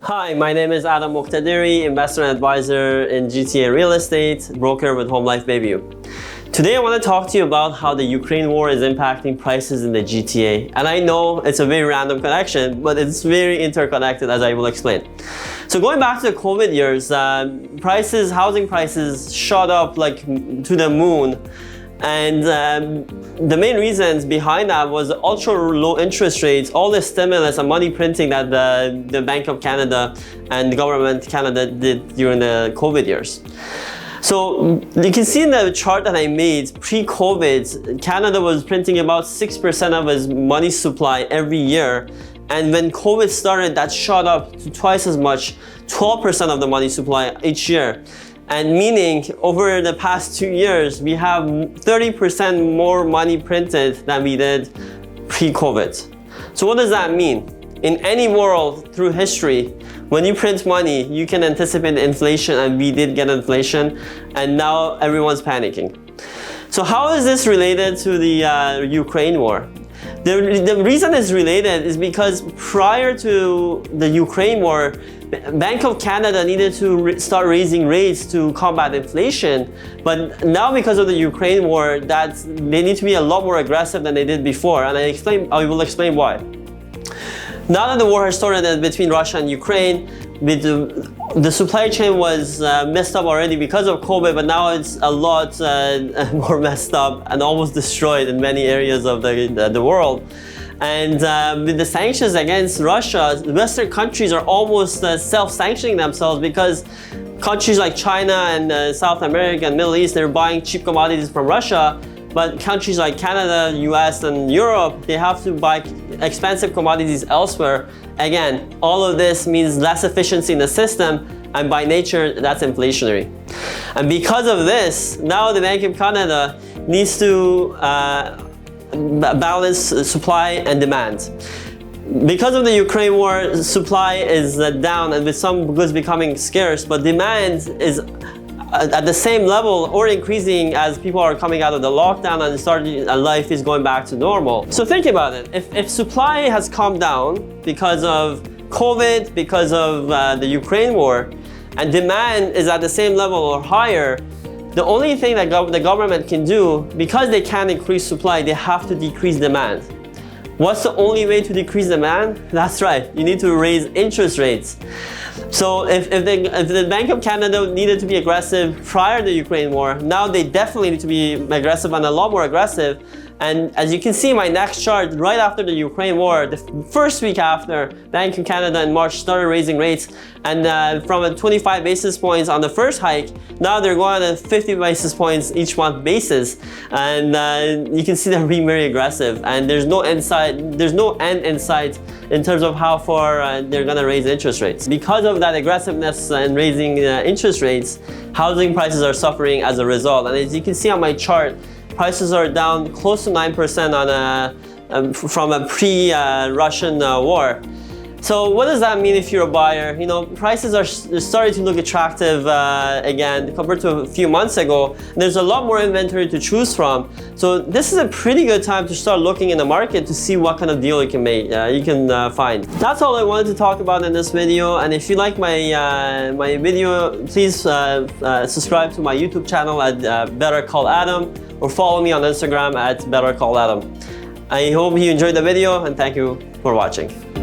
Hi, my name is Adam Muqtadiri, investor and advisor in GTA real estate, broker with Home Life Bayview. Today I want to talk to you about how the Ukraine war is impacting prices in the GTA. And I know it's a very random connection, but it's very interconnected, as I will explain. So going back to the COVID years, housing prices shot up like to the moon. And the main reasons behind that was ultra low interest rates, all the stimulus and money printing that the Bank of Canada and the government Canada did during the COVID years. So you can see in the chart that I made, pre-COVID, Canada was printing about 6% of its money supply every year. And when COVID started, that shot up to twice as much, 12% of the money supply each year. And meaning over the past 2 years, we have 30% more money printed than we did pre-COVID. So what does that mean? In any world through history, when you print money, you can anticipate inflation, and we did get inflation, and now everyone's panicking. So how is this related to the Ukraine war? The reason it's related is because prior to the Ukraine war, Bank of Canada needed to start raising rates to combat inflation, but now because of the Ukraine war, they need to be a lot more aggressive than they did before, and I will explain why. Now that the war has started between Russia and Ukraine, the supply chain was messed up already because of COVID, but now it's a lot more messed up and almost destroyed in many areas of the world. And with the sanctions against Russia, Western countries are almost self-sanctioning themselves, because countries like China and South America and Middle East, they're buying cheap commodities from Russia. But countries like Canada, US, and Europe, they have to buy expensive commodities elsewhere. Again, all of this means less efficiency in the system, and by nature, that's inflationary. And because of this, now the Bank of Canada needs to balance supply and demand. Because of the Ukraine war, supply is down, and with some goods becoming scarce, but demand is at the same level or increasing as people are coming out of the lockdown and life is going back to normal. So think about it. If supply has come down because of COVID, because of the Ukraine war, and demand is at the same level or higher, the only thing that the government can do, because they can't increase supply, they have to decrease demand. What's the only way to decrease demand? That's right, you need to raise interest rates. So if the Bank of Canada needed to be aggressive prior to the Ukraine war, now they definitely need to be aggressive, and a lot more aggressive. And as you can see in my next chart, right after the Ukraine war, the first week after, Bank of Canada in March started raising rates, and from a 25 basis points on the first hike, now they're going on a 50 basis points each month basis. And you can see they're being very aggressive, and there's no end in sight in terms of how far they're gonna raise interest rates. Because of that aggressiveness in raising interest rates, housing prices are suffering as a result. And as you can see on my chart, prices are down close to 9% from a pre-Russian war. So what does that mean if you're a buyer? You know, prices are starting to look attractive again compared to a few months ago. There's a lot more inventory to choose from. So this is a pretty good time to start looking in the market to see what kind of deal you can find. That's all I wanted to talk about in this video. And if you like my video, please subscribe to my YouTube channel at Better Call Adam, or follow me on Instagram at Better Call Adam. I hope you enjoyed the video, and thank you for watching.